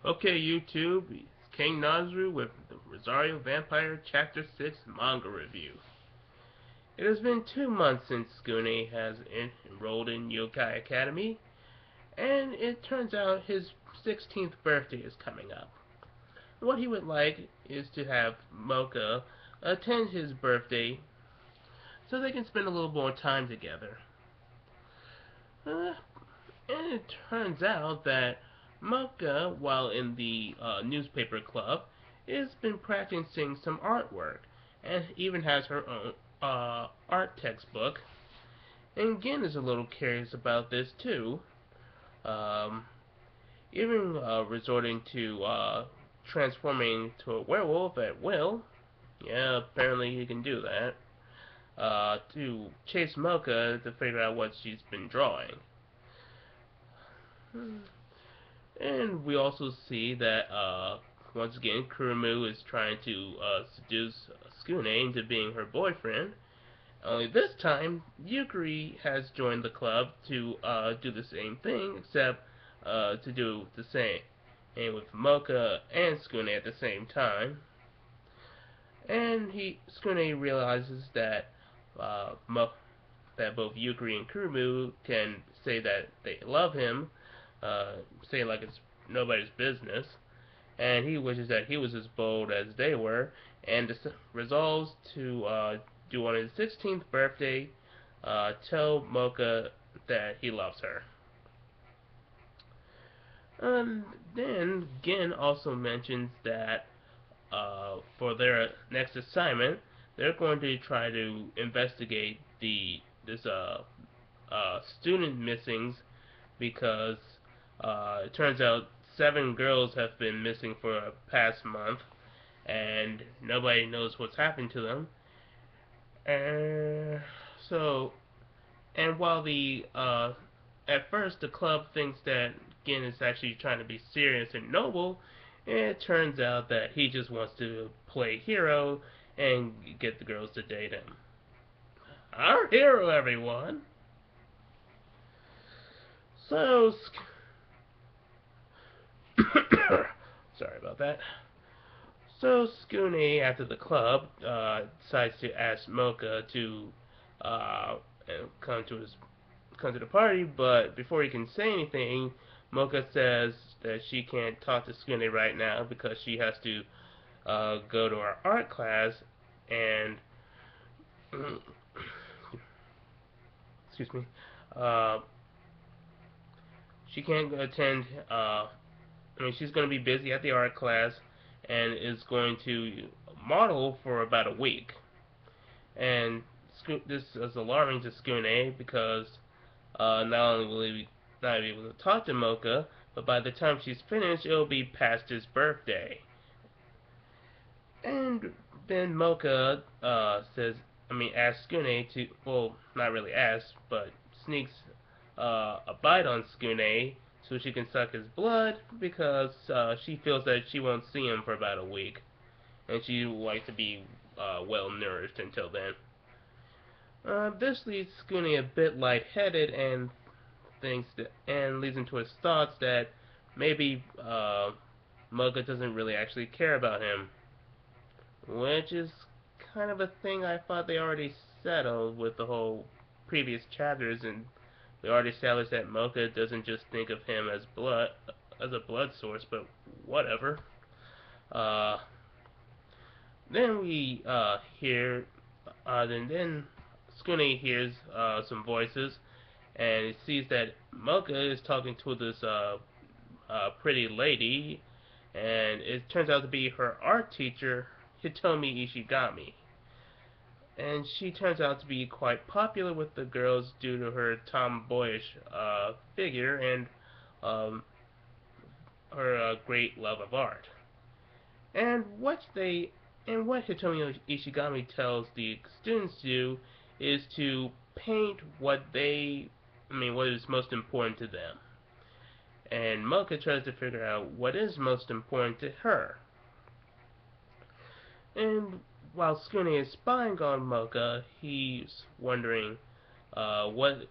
Okay, YouTube, it's King Nazru with the Rosario Vampire Chapter 6 manga review. It has been 2 months since Skune has enrolled in Yokai Academy, and it turns out his 16th birthday is coming up. What he would like is to have Mocha attend his birthday so they can spend a little more time together. Uh, and it turns out that Mocha, while in the newspaper club, has been practicing some artwork and even has her own art textbook. And Gin is a little curious about this too, um, even resorting to transforming to a werewolf at will. Yeah, apparently he can do that. To chase Mocha to figure out what she's been drawing. And we also see that once again Kurumu is trying to seduce Skune into being her boyfriend. Only this time, Yukari has joined the club to do the same thing, except to do the same, and with Mocha and Skune at the same time. And Skune realizes that that both Yukari and Kurumu can say that they love him, say like it's nobody's business, and he wishes that he was as bold as they were, and resolves to do on his 16th birthday, tell Mocha that he loves her. And then Gin also mentions that for their next assignment, they're going to try to investigate this student missings because it turns out 7 girls have been missing for a past month, and nobody knows what's happened to them. And so, and while the at first the club thinks that Gin is actually trying to be serious and noble, it turns out that he just wants to play hero and get the girls to date him. Our hero, everyone. So, sorry about that. So Skune, after the club, decides to ask Mocha to uh, come to the party, but before he can say anything, Mocha says that she can't talk to Skune right now because she has to go to her art class, and excuse me, uh, she can't attend. I mean, she's going to be busy at the art class and is going to model for about a week. And this is alarming to Skune because not only will he not be able to talk to Mocha, but by the time she's finished, it'll be past his birthday. And then Mocha asks Skune to, well, not really asks, but sneaks a bite on Skune so she can suck his blood because she feels that she won't see him for about a week, and she would like to be well nourished until then. This leaves Skune a bit lightheaded and leads into his thoughts that maybe Mocha doesn't really actually care about him, which is kind of a thing I thought they already settled with the whole previous chapters, and we already established that Mocha doesn't just think of him as a blood source, but whatever. Uh, then we hear, then Skune hears some voices, and he sees that Mocha is talking to this pretty lady, and it turns out to be her art teacher, Hitomi Ishigami. And she turns out to be quite popular with the girls due to her tomboyish figure and um, her great love of art. And what Hitomi Ishigami tells the students to do is to paint what is most important to them. And Mocha tries to figure out what is most important to her. And while Skune is spying on Mocha, he's wondering uh, what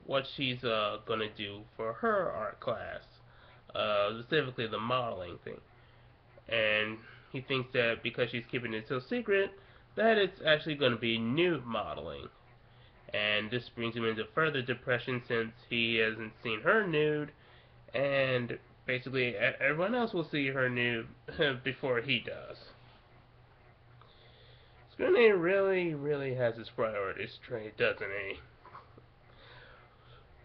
what she's gonna do for her art class. specifically the modeling thing. And he thinks that because she's keeping it so secret, that it's actually going to be nude modeling. And this brings him into further depression since he hasn't seen her nude, and basically everyone else will see her nude before he does. Scrutiny really has his priorities straight, doesn't he?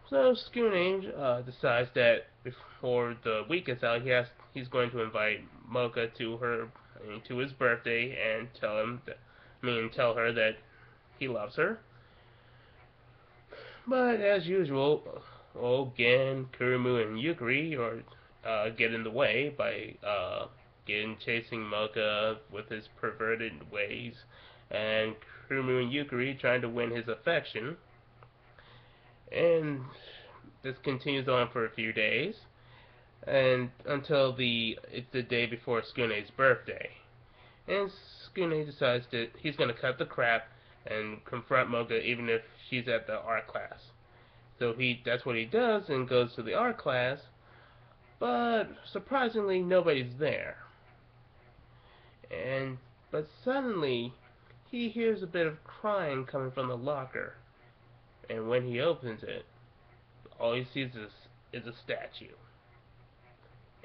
So Scooning decides that before the week is out, he's going to invite Mocha to to his birthday and tell her that he loves her. But as usual, Gen, Kurumu, and Yukari are get in the way by chasing Mocha with his perverted ways, and Kurumu and Yukari trying to win his affection. And this continues on for a few days, and until it's the day before Tsukune's birthday. And Tsukune decides that he's going to cut the crap and confront Mocha even if she's at the art class. So that's what he does and goes to the art class, but surprisingly nobody's there. And but suddenly he hears a bit of crying coming from the locker, and when he opens it, all he sees is a statue,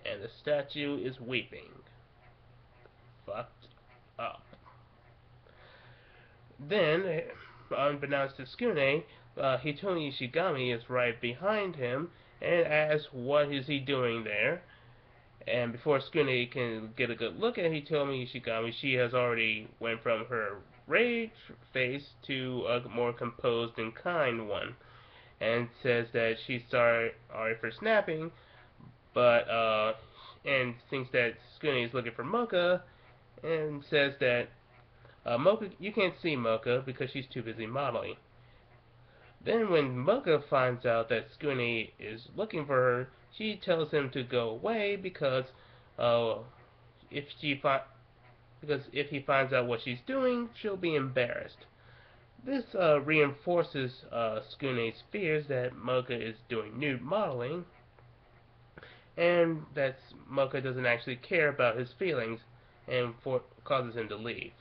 and the statue is weeping. Fucked up. Then, unbeknownst to Tsukune, Hitomi Ishigami is right behind him and asks what is he doing there. And before Tsukune can get a good look at Hitomi Ishigami, she has already went from her rage face to a more composed and kind one, and says that she's sorry for snapping, but and thinks that Tsukune is looking for Mocha, and says that Mocha, you can't see Mocha because she's too busy modeling. Then when Mocha finds out that Tsukune is looking for her, she tells him to go away uh, if she fi- because if he finds out what she's doing, she'll be embarrassed. This reinforces Tsukune's fears that Mocha is doing nude modeling, and that Mocha doesn't actually care about his feelings, and causes him to leave.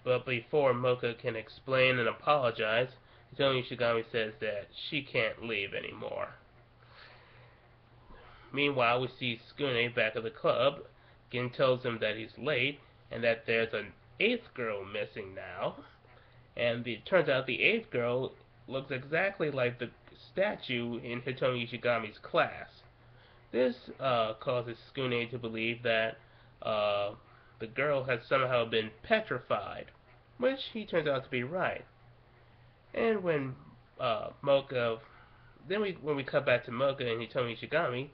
But before Mocha can explain and apologize, Hitomi Ishigami says that she can't leave anymore. Meanwhile, we see Tsukune back at the club. Gin tells him that he's late and that there's an eighth girl missing now. And it turns out the eighth girl looks exactly like the statue in Hitomi Ishigami's class. This causes Tsukune to believe that the girl has somehow been petrified, which he turns out to be right. And when Mocha, when we cut back to Mocha and Hitomi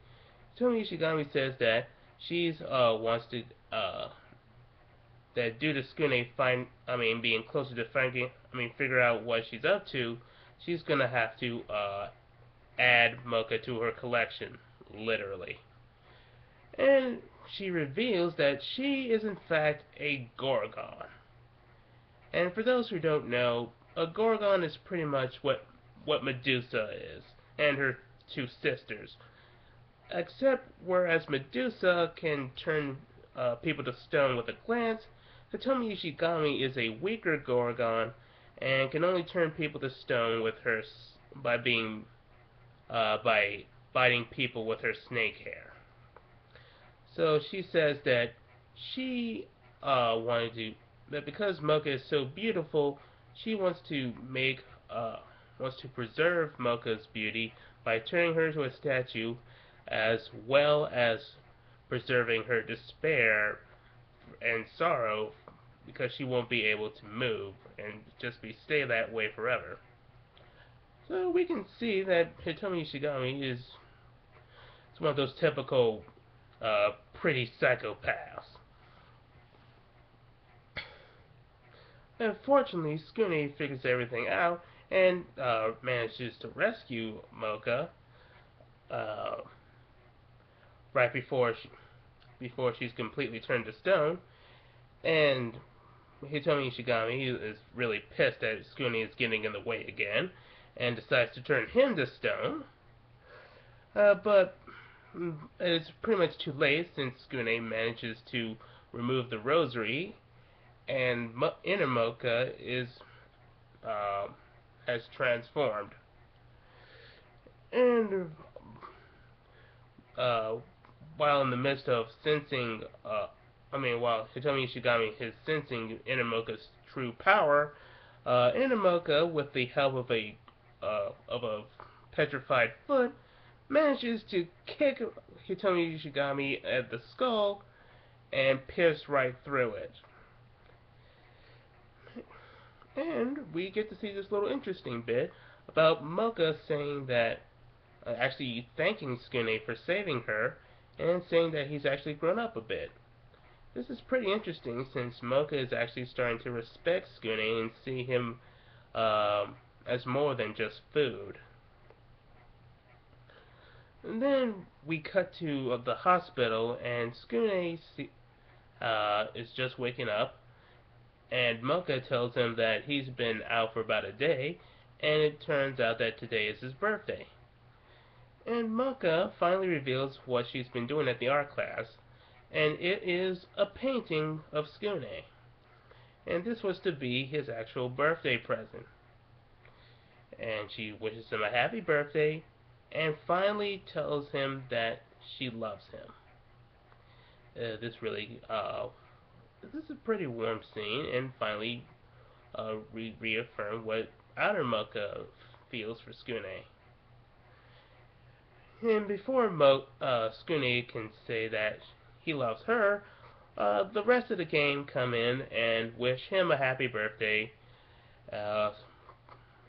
Ishigami says that she's wants to that due to Skune being closer to figure out what she's up to, she's gonna have to add Mocha to her collection, literally. And she reveals that she is in fact a Gorgon. And for those who don't know, a Gorgon is pretty much what Medusa is, and her two sisters. Except whereas Medusa can turn people to stone with a glance, Hitomi Ishigami is a weaker Gorgon and can only turn people to stone with her by biting people with her snake hair. So she says that she wanted to that because Mocha is so beautiful, she wants to preserve Mocha's beauty by turning her to a statue, as well as preserving her despair and sorrow because she won't be able to move and stay that way forever. So we can see that Hitomi Ishigami is one of those typical pretty psychopaths. Unfortunately, Skune figures everything out and manages to rescue Mocha uh, right before she's completely turned to stone. And Hitomi Ishigami is really pissed that Skune is getting in the way again and decides to turn him to stone. But it's pretty much too late since Skune manages to remove the rosary, and inner Mocha is uh, has transformed. And uh, while in the midst of sensing, while Hitomi Ishigami is sensing Inamoka's true power, Inamoka, with the help of a petrified foot, manages to kick Hitomi Ishigami at the skull and pierce right through it. And we get to see this little interesting bit about Mocha saying that, actually thanking Skune for saving her, and saying that he's actually grown up a bit. This is pretty interesting since Mocha is actually starting to respect Skune and see him as more than just food. And then we cut to the hospital, and Skune is just waking up, and Mocha tells him that he's been out for about a day, and it turns out that today is his birthday. And Mocha finally reveals what she's been doing at the art class, and it is a painting of Skune. And this was to be his actual birthday present. And she wishes him a happy birthday, and finally tells him that she loves him. This is a pretty warm scene, and finally reaffirm what outer Mocha feels for Skune. And before Skune can say that he loves her, the rest of the game come in and wish him a happy birthday, uh,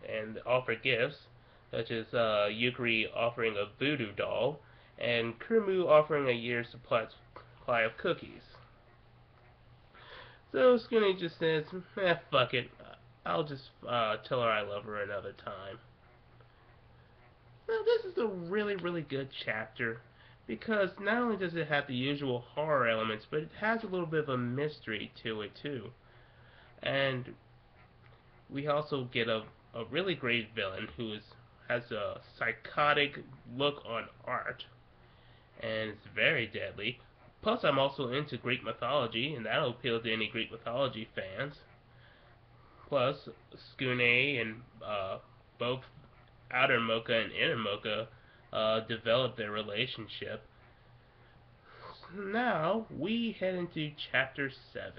and offer gifts, such as Yukari offering a voodoo doll, and Kurumu offering a year's supply of cookies. So Skune just says, fuck it, I'll just tell her I love her another time. Now, this is a really, really good chapter because not only does it have the usual horror elements, but it has a little bit of a mystery to it too. And we also get a really great villain who has a psychotic look on art and it's very deadly. Plus, I'm also into Greek mythology, and that'll appeal to any Greek mythology fans. Plus, Skune and both Outer Mocha and Inner Mocha develop their relationship. Now, we head into Chapter 7.